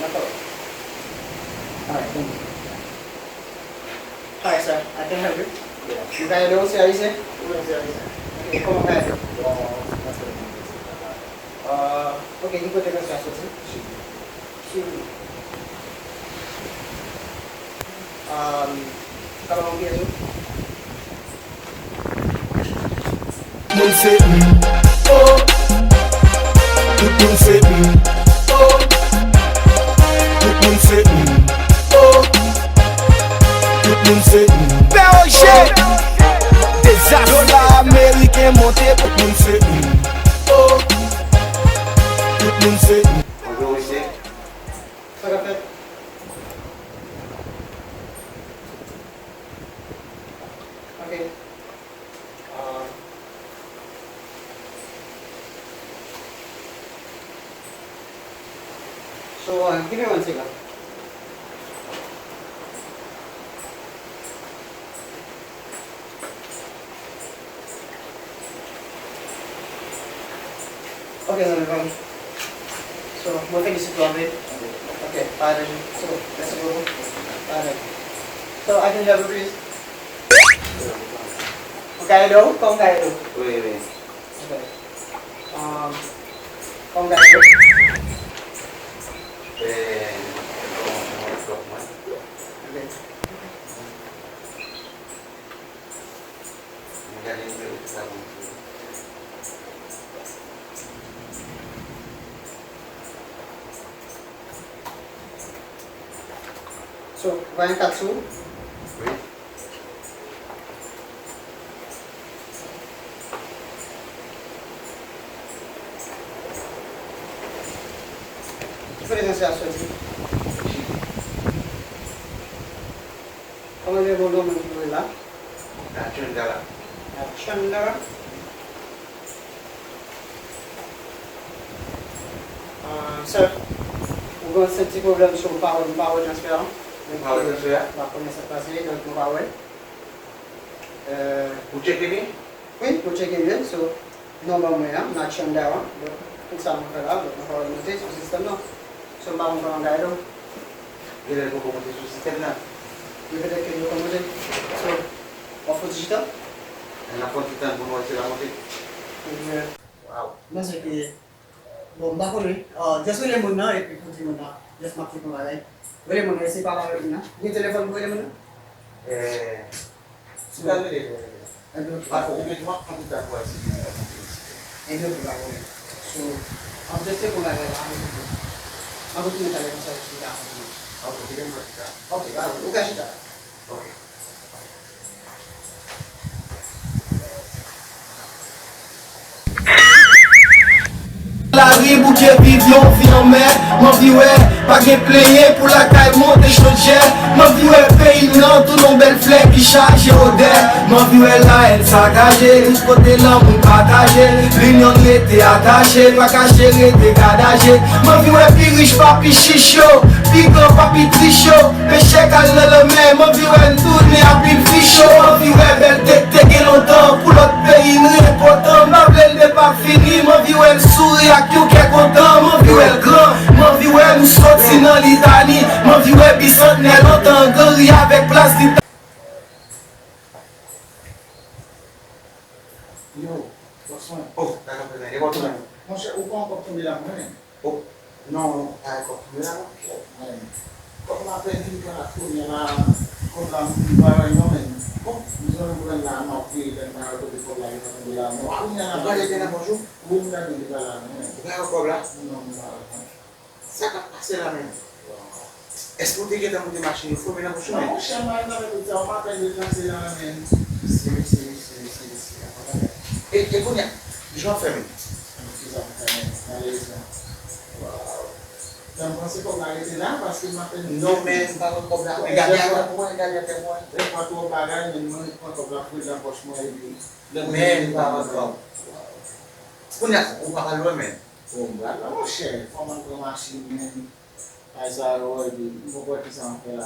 Nako. Alright, thank you. Hi, sir. I can help you. You guys don't see Aise? Okay, come on, guys. Okay, you go take a class with him. Come on, get you. Moun se oh, tout moun se oh, tout moun se oh, tout moun se Perroger, $, américain monté, tout moun se oh, tout moun se Bonjour ici. Ça va faire? Okay. So, give me 1 second. Okay, everyone. So, we'll take this to it. Okay, pardon. So, let's go. Pardon. So, I can have a breeze. Okay, do? Không gài được. Oui. Okay. Không gài được. Okay. So, Ryan Katsu. Oui. Presença a sua vida. Como ele voltou muito lá? $. Chandra. Sir, we're going to set the problem sur power transfer. Power transfer? On va commencer à passer dans le power. Vous checkez bien? Oui, vous checkez bien. So, normalement, not Chandra. Tout ça, on va faire là. On va remonter sur le système là. So, on va en garder. Vous allez vous commencer sur le système là. Vous allez que vous commencez. So, on va digital. On a pas tout le temps pour nous essayer la montée. Wow. Là, c'est que. Bon, d'accord, oui. Just les mots, et puis pour les mots, just marquer pour la live. Vous les mots, c'est pas la live. Vous téléphone, vous les mots? C'est la vérité. Ah, vous mettez moi en tout cas quoi ici. Et deux pour la live. So, on va tester pour la live. On va tout mettre avec ça. Ok, voilà, vous cachez ça. Ok. La ri bouke vivyon vi an mer, man vi wè, pa gen pleye pou la kay monte chonje, man vi wè peyi nan tout non bel flek ki chaje ode, man vi wè la el sagaje, riche kote lan moun pataje, l'union rete attache, pa kache rete gadaje, man vi wè pi riche papi chicho, pi grand papi tricho, peche kal nan le men, man vi wè n'tourne apil ficho, man vi wè bel tete gen lontan, pou lot peyi n'important, ma vle l'de pa fini, man vi wè n'souri ak yo ke kontan, man vi wè l'gran, man vi wè nou soti nan litani, man vi wè bisantene lontan, gori avek plas di. Yo, bonsoir. Oh, d'accord, président. Et votre nom? Mon cher, où encore tomber la main? Oh, non, d'accord. Comme on appelle une caractère, il y a comme la barrière, bon, nous allons prendre la main, puis il y a un autre pour la main. Vous allez bien, bonjour? Vous m'avez dit la main. Vous avez encore là? Non, non. Ça va passer la main. Est-ce que vous avez dans des machines? Il faut mettre dans vos chemins? Mon cher, on m'appelle de lancer la main. Si. Et qu'on y a? Je vais enfermer. Je pensais qu'on arrêtait là parce qu'il m'appelle. Non, mais pas de problème. Regardez à témoin. Je prends tout au bagage, mais moi, je prends tout la fouille de la poche, moi, et puis. Mais pas de problème. Qu'on y a? On va loin, mais. Bon, là, mon cher, il faut m'en machine. Ça, ouais, il faut voir qui ça en fait là.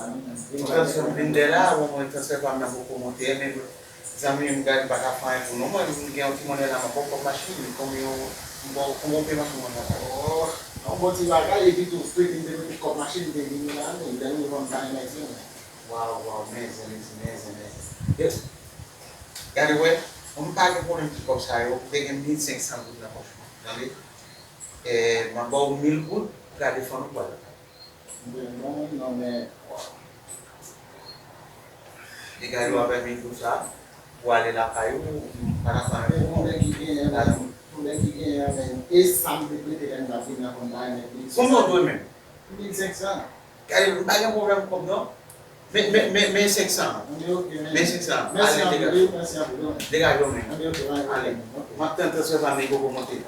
On transfère de là, on transfère par beaucoup monter, mais les amis me gardent pas à faire pour nous. Moi, je me gagne un petit monnaie là, ma propre machine, comme on peut marcher. Ang boti bagay, e pi tou sprit in de kop machin de gini la, e den yon kan yon ek yon. Wow, amazing. Yes. Gade we, on page pou yon ki kop sa yo, degen 1500 gout na kop. Gade? Man ba ou 1000 gout, gade fan ou kwa la. Non, men, Di gade ou apè 1000 gout sa, ou ale la kayo, para fan pou den ki gen yon men, e sam de plete gen da fin na kontan yon. Komo do men? 1500. Gade, bagen problem kop non? Men 500. Men 500. Merci Ale, à vous, merci à vous. Dégage men. Allez. Maintenant, tu vas me go monter.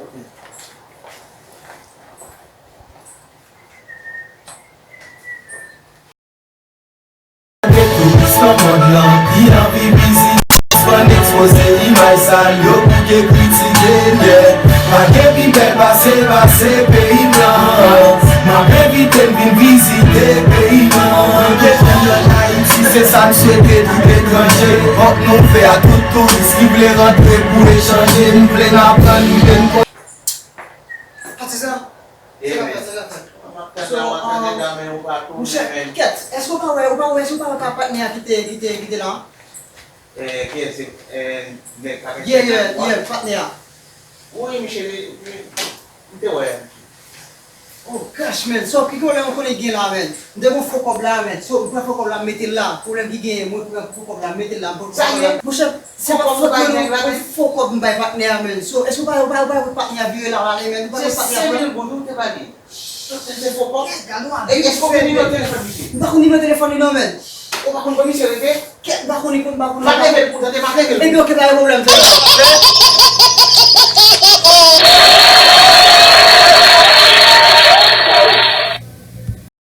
Son mod lan, yi an vi bizi Fon expose imay sal yo pou ke kritike ye Ma gen pi bel base peyi blan Ma evite vin vizite peyi blan Ke jen yon Haiti se sa m souete tout etranje Hop nou fe a tout tourist ki vle rentre pou echange M vle nan plan nou den kon Partisan. Mouche, Amen. ket, esko pa wè kapat ni a kite lan? Ye, pat ni a. Oui, Michel, te wè. Oh gosh men, so ki kon lè an konen gen la men. Nde moun fokop la men, so mwen fokop la metil la. Problem ki gen, mwen fokop la metil la. Mouche, se mwen fokop mbay pat ni a men. So esko pa wè pat ni a viwe la wale men? Se 5.000 goudou te bagi. Se fokop. Gado E esko ke ni yo telefon misi? Bako ni mwen telefon ni nan men. O bakon komisi rete? Ket bako ni. Mate vel pou tate mate vel. E bi yo ke ba yon problem te.